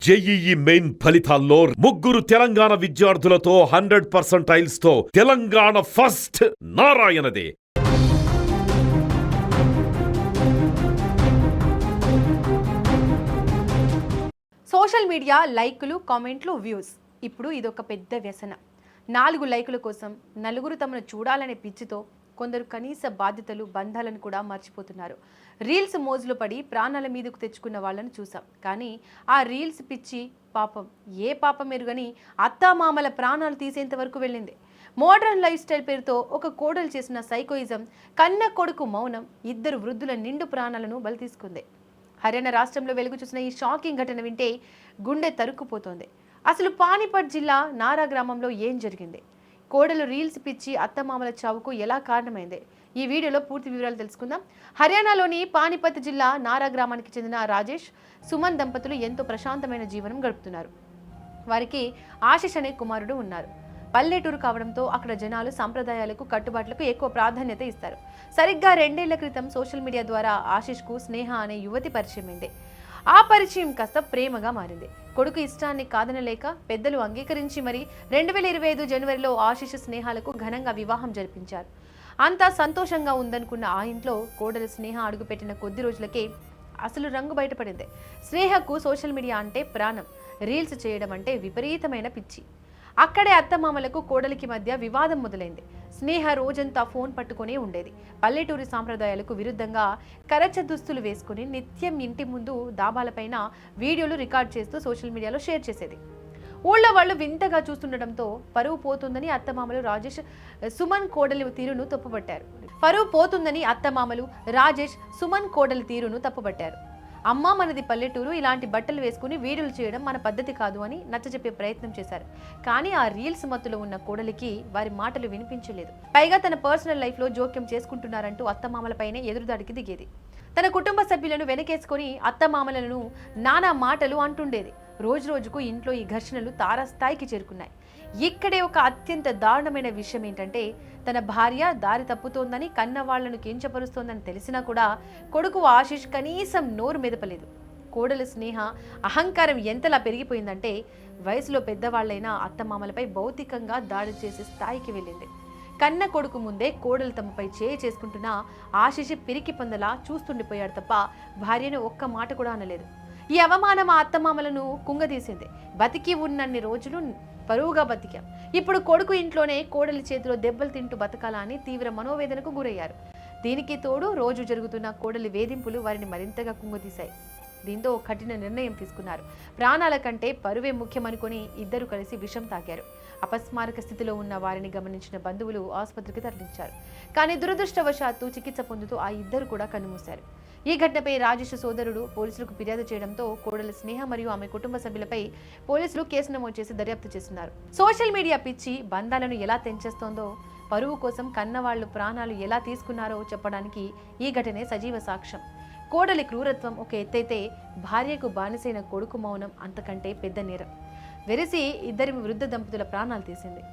JEE main ఫలితాల్లో ముగ్గురు తెలంగాణ విద్యార్థులతో 100% తో తెలంగాణ ఫస్ట్ నారాయణదే. సోషల్ మీడియా లైకులు, కామెంట్లు, వ్యూస్. ఇప్పుడు ఇదొక పెద్ద వ్యసన. 4 లైకుల కోసం నలుగురు తమను చూడాలనే పిచ్చితో కొందరు కనీస బాధ్యతలు, బంధాలను కూడా మర్చిపోతున్నారు. రీల్స్ మోజులు పడి ప్రాణాల మీదకు తెచ్చుకున్న వాళ్ళను చూసాం. కానీ ఆ రీల్స్ పిచ్చి పాపం ఏ పాపం ఎరుగని అత్తామామల ప్రాణాలు తీసేంత వరకు వెళ్ళింది. మోడర్న్ లైఫ్ స్టైల్ పేరుతో ఒక కోడలు చేసిన సైకోయిజం, కన్న కొడుకు మౌనం 2 వృద్ధుల నిండు ప్రాణాలను బలి తీసుకుంది. హర్యానా రాష్ట్రంలో వెలుగు చూసిన ఈ షాకింగ్ ఘటన వింటే గుండె తరుక్కుపోతోంది. అసలు పానిపట్ జిల్లా నారా గ్రామంలో ఏం జరిగింది? కోడలు రీల్స్ పిచ్చి అత్తమామల చావుకు ఎలా కారణమైంది? ఈ వీడియోలో పూర్తి వివరాలు తెలుసుకుందాం. హర్యానాలోని పానిపత్ జిల్లా నారా గ్రామానికి చెందిన రాజేష్, సుమన్ దంపతులు ఎంతో ప్రశాంతమైన జీవనం గడుపుతున్నారు. వారికి ఆశిష్ అనే కుమారుడు ఉన్నారు. పల్లెటూరు కావడంతో అక్కడ జనాలు సంప్రదాయాలకు, కట్టుబాట్లకు ఎక్కువ ప్రాధాన్యత ఇస్తారు. సరిగ్గా 2 ఏళ్ల క్రితం సోషల్ మీడియా ద్వారా ఆశిష్కు స్నేహ అనే యువతి పరిచయమైంది. ఆ పరిచయం కాస్త ప్రేమగా మారింది. కొడుకు ఇష్టాన్ని కాదనలేక పెద్దలు అంగీకరించి మరి 2025 జనవరిలో ఆశిష్ స్నేహాలకు ఘనంగా వివాహం జరిపించారు. అంతా సంతోషంగా ఉందనుకున్న ఆ ఇంట్లో కోడలు స్నేహ అడుగుపెట్టిన కొద్ది రోజులకే అసలు రంగు బయటపడింది. స్నేహకు సోషల్ మీడియా అంటే ప్రాణం, రీల్స్ చేయడం అంటే విపరీతమైన పిచ్చి. అక్కడే అత్తమామలకు కోడలికి మధ్య వివాదం మొదలైంది. స్నేహ రోజంతా ఫోన్ పట్టుకునే ఉండేది. పల్లెటూరి సాంప్రదాయాలకు విరుద్ధంగా కరచ దుస్తులు వేసుకుని నిత్యం ఇంటి ముందు దాబాలపైన వీడియోలు రికార్డ్ చేస్తూ సోషల్ మీడియాలో షేర్ చేసేది. ఊళ్ళో వాళ్ళు వింతగా చూస్తుండటంతో పరువు పోతుందని అత్తమామలు రాజేష్, సుమన్ కోడలి తీరును తప్పుపట్టారు. అమ్మా మనది పల్లెటూరు, ఇలాంటి బట్టలు వేసుకుని వీడియోలు చేయడం మన పద్ధతి కాదు అని నచ్చజెప్పే ప్రయత్నం చేశారు. కానీ ఆ రీల్స్ మత్తులో ఉన్న కోడలికి వారి మాటలు వినిపించలేదు. పైగా తన పర్సనల్ లైఫ్ లో జోక్యం చేసుకుంటున్నారంటూ అత్తమామలపైనే ఎదురుదాడికి దిగేది. తన కుటుంబ సభ్యులను వెనకేసుకొని అత్తమామలను నానా మాటలు అంటుండేది. రోజు రోజుకు ఇంట్లో ఈ ఘర్షణలు తారాస్థాయికి చేరుకున్నాయి. ఇక్కడే ఒక అత్యంత దారుణమైన విషయం ఏంటంటే, తన భార్య దారి తప్పుతోందని, కన్నవాళ్లను కించపరుస్తోందని తెలిసినా కూడా కొడుకు ఆశిష్ కనీసం నోరు మెదపలేదు. కోడలు స్నేహ అహంకారం ఎంతలా పెరిగిపోయిందంటే వయసులో పెద్దవాళ్లైన అత్తమామలపై భౌతికంగా దాడి చేసే స్థాయికి వెళ్ళింది. కన్న కొడుకు ముందే కోడలు తమపై చేసుకుంటున్న ఆశిష్ పిరికి పొందలా చూస్తుండిపోయాడు తప్ప భార్యను ఒక్క మాట కూడా అనలేదు. ఈ అవమానం ఆ అత్తమామలను కుంగదీసింది. బతికి ఉన్నన్ని రోజులు పరువుగా బతికాం, ఇప్పుడు కొడుకు ఇంట్లోనే కోడలి చేతిలో దెబ్బలు తింటూ బతకాలా అని తీవ్ర మనోవేదనకు గురయ్యారు. దీనికి తోడు రోజు జరుగుతున్న కోడలి వేధింపులు వారిని మరింతగా కుంగదీశాయి. దీంతో కఠిన నిర్ణయం తీసుకున్నారు. ప్రాణాల కంటే పరువే ముఖ్యమనుకొని ఇద్దరు కలిసి విషం తాగారు. అపస్మారక స్థితిలో ఉన్న వారిని గమనించిన బంధువులు ఆసుపత్రికి తరలించారు. కానీ దురదృష్టవశాత్తు చికిత్స పొందుతూ ఆ ఇద్దరు కూడా కన్నుమూశారు. ఈ ఘటనపై రాజేష్ సోదరుడు పోలీసులకు ఫిర్యాదు చేయడంతో కోడలి స్నేహ మరియు ఆమె కుటుంబ సభ్యులపై పోలీసులు కేసు నమోదు చేసి దర్యాప్తు చేస్తున్నారు. సోషల్ మీడియా పిచ్చి బంధాలను ఎలా తెంచేస్తోందో, పరువు కోసం కన్నవాళ్లు ప్రాణాలు ఎలా తీసుకున్నారో చెప్పడానికి ఈ ఘటనే సజీవ సాక్ష్యం. కోడలి క్రూరత్వం ఒక ఎత్తైతే, భార్యకు బానిసైన కొడుకు మౌనం అంతకంటే పెద్ద నేరం. వెరసి 2 వృద్ధ దంపతుల ప్రాణాలు తీసింది.